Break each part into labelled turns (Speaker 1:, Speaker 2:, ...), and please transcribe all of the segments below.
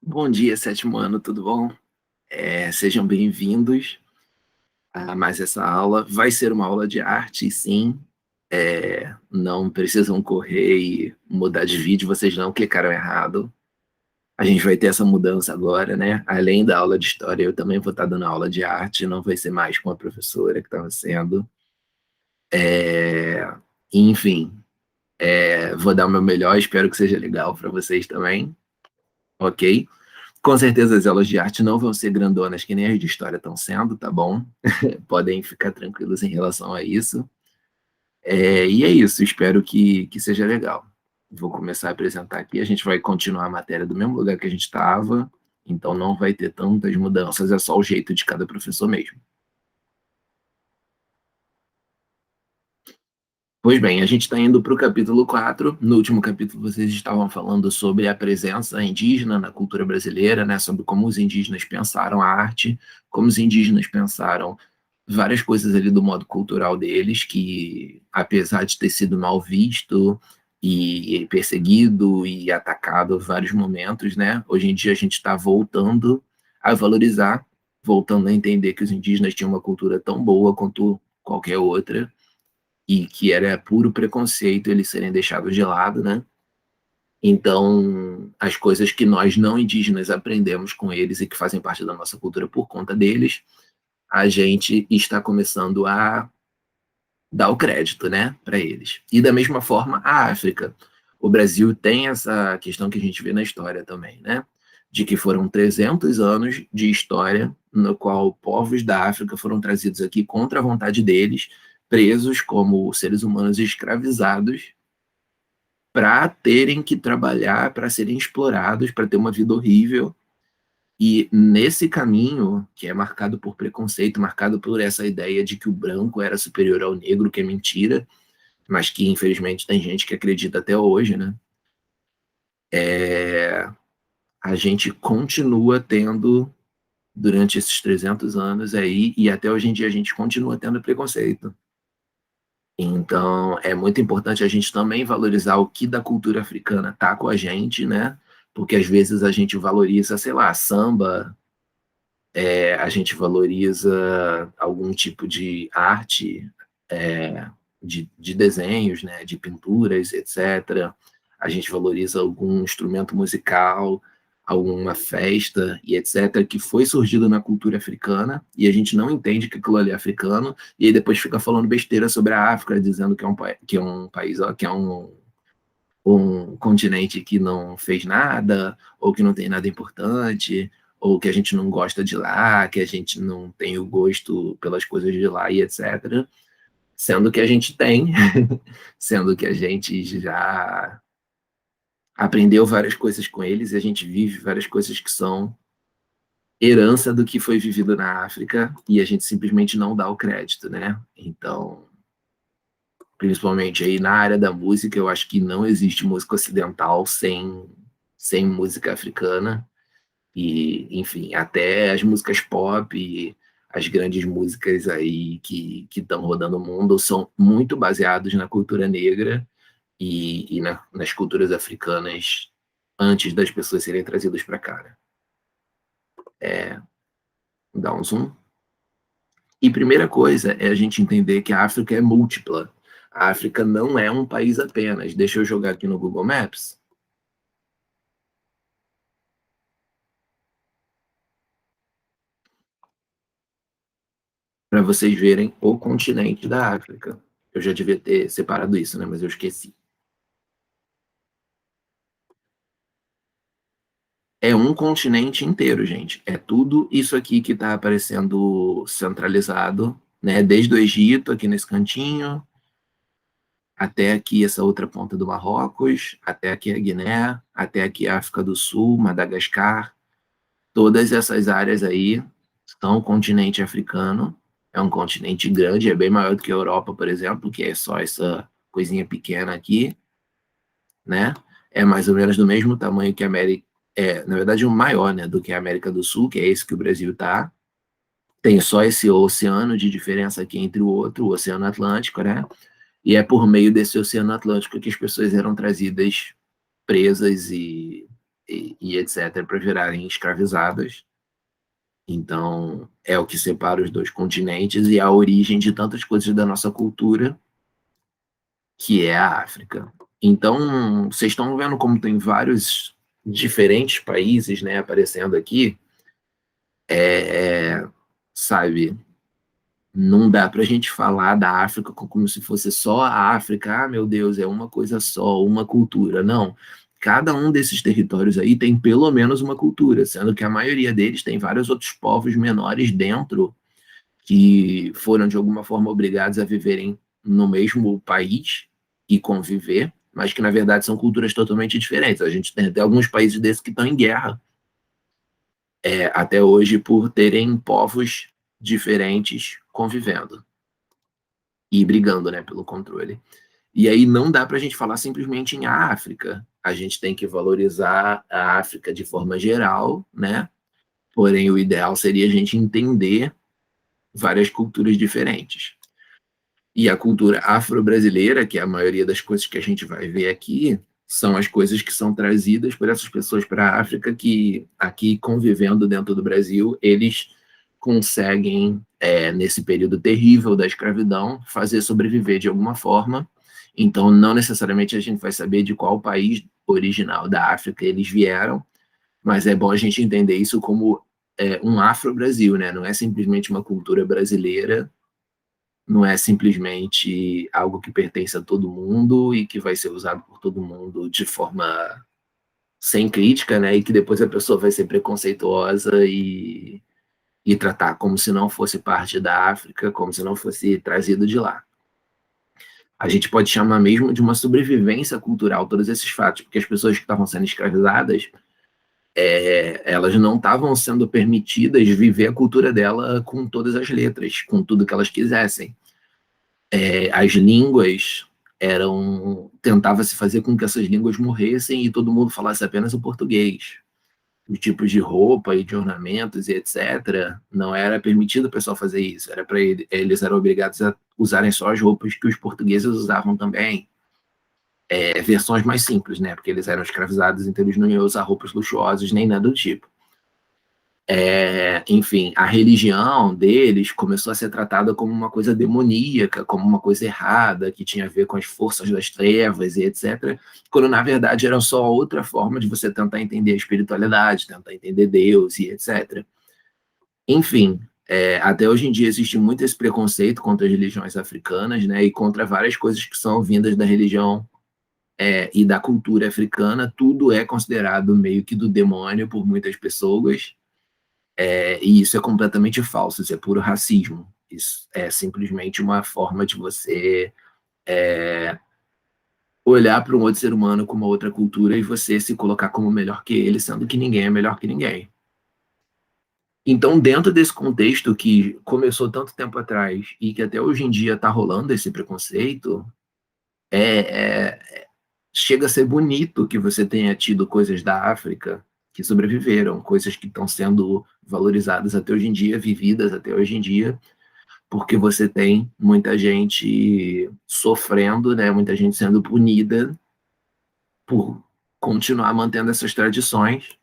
Speaker 1: Bom dia, sétimo ano, tudo bom? Sejam bem-vindos a mais essa aula. Vai ser uma aula de arte, sim. Não precisam correr e mudar de vídeo, vocês não clicaram errado. A gente vai ter essa mudança agora, né? Além da aula de história, eu também vou estar dando aula de arte, não vai ser mais com a professora que estava sendo. É, Enfim, vou dar o meu melhor, espero que seja legal para vocês também, ok? Com certeza as aulas de arte não vão ser grandonas que nem as de história estão sendo, tá bom? Podem ficar tranquilos em relação a isso. E é isso, espero que seja legal. Vou começar a apresentar aqui, a gente vai continuar a matéria do mesmo lugar que a gente estava, então não vai ter tantas mudanças, é só o jeito de cada professor mesmo. Pois bem, a gente está indo para o capítulo 4. No último capítulo, vocês estavam falando sobre a presença indígena na cultura brasileira, né? Sobre como os indígenas pensaram a arte, como os indígenas pensaram várias coisas ali do modo cultural deles, que apesar de ter sido mal visto e perseguido e atacado em vários momentos, né? Hoje em dia a gente está voltando a valorizar, voltando a entender que os indígenas tinham uma cultura tão boa quanto qualquer outra e que era puro preconceito eles serem deixados de lado, né? Então, as coisas que nós não indígenas aprendemos com eles e que fazem parte da nossa cultura por conta deles, a gente está começando a dar o crédito, né, para eles. E da mesma forma, a África. O Brasil tem essa questão que a gente vê na história também, né? De que foram 300 anos de história no qual povos da África foram trazidos aqui contra a vontade deles, presos como seres humanos escravizados, para terem que trabalhar, para serem explorados, para ter uma vida horrível. E nesse caminho, que é marcado por preconceito, marcado por essa ideia de que o branco era superior ao negro, que é mentira, mas que infelizmente tem gente que acredita até hoje, né? É, a gente continua tendo, durante esses 300 anos aí, e até hoje em dia a gente continua tendo preconceito. Então, é muito importante a gente também valorizar o que da cultura africana tá com a gente, né? Porque às vezes a gente valoriza, sei lá, samba, a gente valoriza algum tipo de arte, de desenhos, né? De pinturas, etc. A gente valoriza algum instrumento musical, alguma festa e etc., que foi surgido na cultura africana, e a gente não entende que aquilo ali é africano, e aí depois fica falando besteira sobre a África, dizendo que é um país, ó, que é um continente que não fez nada, ou que não tem nada importante, ou que a gente não gosta de lá, que a gente não tem o gosto pelas coisas de lá e etc. Sendo que a gente tem, sendo que a gente já aprendeu várias coisas com eles e a gente vive várias coisas que são herança do que foi vivido na África e a gente simplesmente não dá o crédito, né? Então, principalmente aí na área da música, eu acho que não existe música ocidental sem música africana e, enfim, até as músicas pop e as grandes músicas aí que estão rodando o mundo são muito baseados na cultura negra e nas culturas africanas antes das pessoas serem trazidas para cá, né? Dá um zoom. E primeira coisa é a gente entender que a África é múltipla. A África não é um país apenas. Deixa eu jogar aqui no Google Maps para vocês verem o continente da África. Eu já devia ter separado isso, né? Mas eu esqueci. É um continente inteiro, gente. É tudo isso aqui que está aparecendo centralizado, né? Desde o Egito, aqui nesse cantinho, até aqui essa outra ponta do Marrocos, até aqui a Guiné, até aqui a África do Sul, Madagascar. Todas essas áreas aí são o continente africano. É um continente grande, é bem maior do que a Europa, por exemplo, que é só essa coisinha pequena aqui, né? É mais ou menos do mesmo tamanho que a América, na verdade, um maior, né, do que a América do Sul, que é esse que o Brasil está. Tem só esse oceano de diferença aqui entre o outro, o Oceano Atlântico, né? E é por meio desse Oceano Atlântico que as pessoas eram trazidas presas e etc., para virarem escravizadas. Então, é o que separa os dois continentes e a origem de tantas coisas da nossa cultura, que é a África. Então, vocês estão vendo como tem vários diferentes países, né, aparecendo aqui, sabe? Não dá para a gente falar da África como se fosse só a África, ah, meu Deus, é uma coisa só, uma cultura. Não. Cada um desses territórios aí tem pelo menos uma cultura, sendo que a maioria deles tem vários outros povos menores dentro que foram de alguma forma obrigados a viverem no mesmo país e conviver, mas que na verdade são culturas totalmente diferentes. A gente tem até alguns países desses que estão em guerra até hoje por terem povos diferentes convivendo e brigando, né, pelo controle. E aí não dá para a gente falar simplesmente em África. A gente tem que valorizar a África de forma geral, né? Porém, o ideal seria a gente entender várias culturas diferentes. E a cultura afro-brasileira, que é a maioria das coisas que a gente vai ver aqui, são as coisas que são trazidas por essas pessoas para a África que, aqui convivendo dentro do Brasil, eles conseguem, nesse período terrível da escravidão, fazer sobreviver de alguma forma. Então, não necessariamente a gente vai saber de qual país original da África eles vieram, mas é bom a gente entender isso como um Afro-Brasil, né? Não é simplesmente uma cultura brasileira, não é simplesmente algo que pertence a todo mundo e que vai ser usado por todo mundo de forma sem crítica, né? E que depois a pessoa vai ser preconceituosa e tratar como se não fosse parte da África, como se não fosse trazido de lá. A gente pode chamar mesmo de uma sobrevivência cultural todos esses fatos, porque as pessoas que estavam sendo escravizadas, elas não estavam sendo permitidas viver a cultura dela com todas as letras, com tudo que elas quisessem. As línguas tentava se fazer com que essas línguas morressem e todo mundo falasse apenas o português. Os tipos de roupa e de ornamentos e etc. Não era permitido o pessoal fazer isso. Era para eles eram obrigados a usarem só as roupas que os portugueses usavam também. Versões mais simples, né? Porque eles eram escravizados, então eles não iam usar roupas luxuosas nem nada do tipo. Enfim, a religião deles começou a ser tratada como uma coisa demoníaca, como uma coisa errada, que tinha a ver com as forças das trevas e etc., quando na verdade era só outra forma de você tentar entender a espiritualidade, tentar entender Deus e etc. Enfim, até hoje em dia existe muito esse preconceito contra as religiões africanas, né, e contra várias coisas que são vindas da religião e da cultura africana. Tudo é considerado meio que do demônio por muitas pessoas. E isso é completamente falso, isso é puro racismo. Isso é simplesmente uma forma de você olhar para um outro ser humano com uma outra cultura e você se colocar como melhor que ele, sendo que ninguém é melhor que ninguém. Então, dentro desse contexto que começou tanto tempo atrás e que até hoje em dia está rolando esse preconceito, chega a ser bonito que você tenha tido coisas da África que sobreviveram, coisas que estão sendo valorizadas até hoje em dia, vividas até hoje em dia, porque você tem muita gente sofrendo, né, muita gente sendo punida por continuar mantendo essas tradições.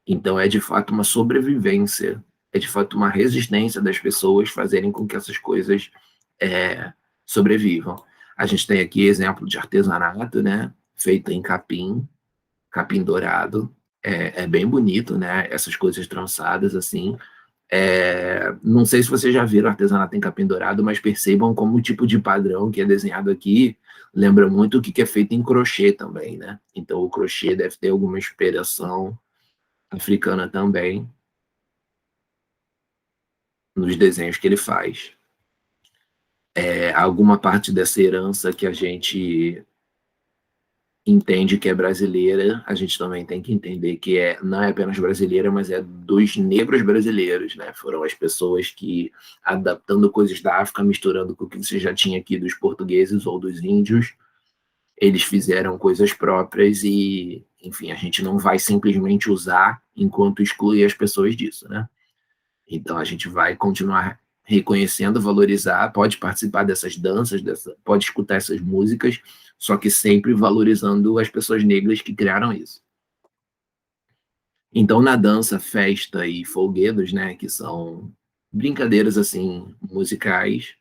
Speaker 1: Então é de fato uma sobrevivência, é de fato uma resistência das pessoas fazerem com que essas coisas sobrevivam. A gente tem aqui exemplo de artesanato, né, feito em capim, capim dourado, é bem bonito, né, essas coisas trançadas assim. Não sei se vocês já viram artesanato em capim dourado, mas percebam como o tipo de padrão que é desenhado aqui lembra muito o que é feito em crochê também, né? Então o crochê deve ter alguma inspiração africana também nos desenhos que ele faz. Alguma parte dessa herança que a gente entende que é brasileira, a gente também tem que entender que não é apenas brasileira, mas é dos negros brasileiros, né? Foram as pessoas que, adaptando coisas da África, misturando com o que você já tinha aqui dos portugueses ou dos índios, eles fizeram coisas próprias e, enfim, a gente não vai simplesmente usar enquanto exclui as pessoas disso, né? Então a gente vai continuar reconhecendo, valorizar, pode participar dessas danças, pode escutar essas músicas, só que sempre valorizando as pessoas negras que criaram isso. Então, na dança, festa e folguedos, né, que são brincadeiras assim musicais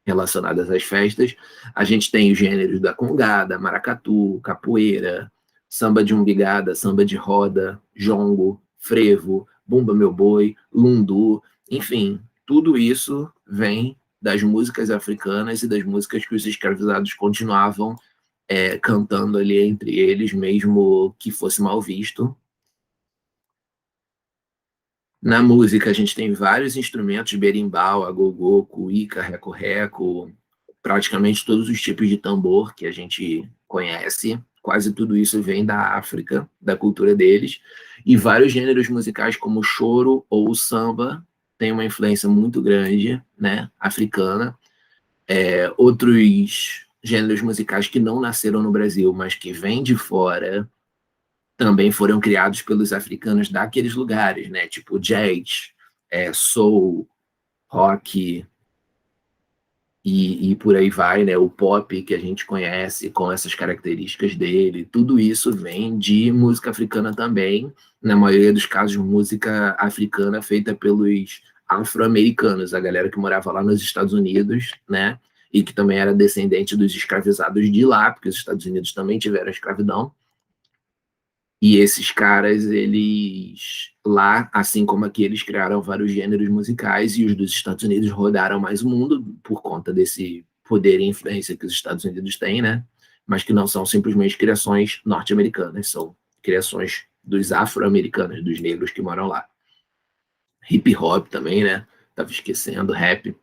Speaker 1: relacionadas às festas, a gente tem os gêneros da congada, maracatu, capoeira, samba de umbigada, samba de roda, jongo, frevo, bumba meu boi, lundu, enfim, tudo isso vem das músicas africanas e das músicas que os escravizados continuavam cantando ali entre eles, mesmo que fosse mal visto. Na música, a gente tem vários instrumentos, berimbau, agogô, cuíca, reco-reco, praticamente todos os tipos de tambor que a gente conhece. Quase tudo isso vem da África, da cultura deles. E vários gêneros musicais, como o choro ou o samba, têm uma influência muito grande, né, africana. Outros gêneros musicais que não nasceram no Brasil, mas que vêm de fora, também foram criados pelos africanos daqueles lugares, né? Tipo jazz, soul, rock e por aí vai, né? O pop que a gente conhece com essas características dele, tudo isso vem de música africana também, na maioria dos casos, música africana feita pelos afro-americanos, a galera que morava lá nos Estados Unidos, né? E que também era descendente dos escravizados de lá, porque os Estados Unidos também tiveram escravidão. E esses caras, eles lá, assim como aqui, eles criaram vários gêneros musicais e os dos Estados Unidos rodaram mais o mundo por conta desse poder e influência que os Estados Unidos têm, né? Mas que não são simplesmente criações norte-americanas, são criações dos afro-americanos, dos negros que moram lá. Hip hop também, né? Tava esquecendo, rap.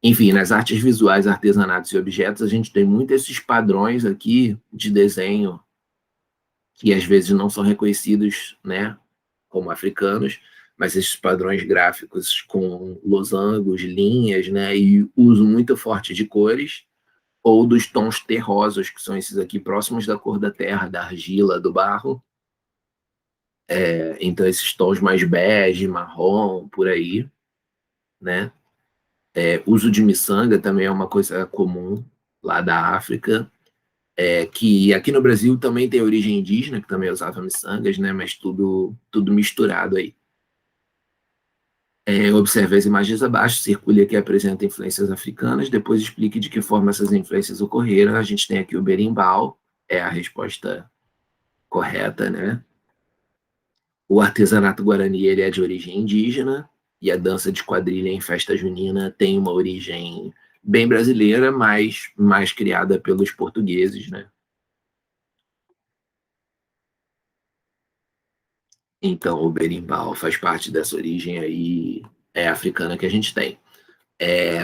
Speaker 1: Enfim, nas artes visuais, artesanatos e objetos, a gente tem muito esses padrões aqui de desenho que às vezes não são reconhecidos, né, como africanos, mas esses padrões gráficos com losangos, linhas, né, e uso muito forte de cores, ou dos tons terrosos, que são esses aqui próximos da cor da terra, da argila, do barro. Então esses tons mais bege, marrom, por aí, né. Uso de miçanga também é uma coisa comum lá da África, que aqui no Brasil também tem origem indígena, que também usava miçangas, né, mas tudo misturado aí. Observe as imagens abaixo, circule aqui apresenta influências africanas, depois explique de que forma essas influências ocorreram. A gente tem aqui o berimbau, é a resposta correta, né? O artesanato guarani ele é de origem indígena e a dança de quadrilha em festa junina tem uma origem bem brasileira, mas mais criada pelos portugueses, né? Então o berimbau faz parte dessa origem aí africana que a gente tem.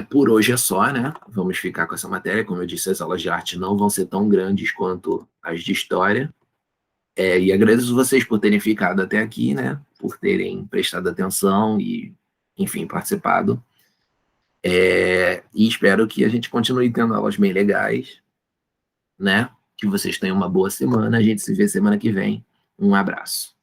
Speaker 1: Por hoje é só, né? Vamos ficar com essa matéria. Como eu disse, as aulas de arte não vão ser tão grandes quanto as de história. E agradeço vocês por terem ficado até aqui, né? Por terem prestado atenção e, enfim, participado. E espero que a gente continue tendo aulas bem legais, né? Que vocês tenham uma boa semana. A gente se vê semana que vem. Um abraço.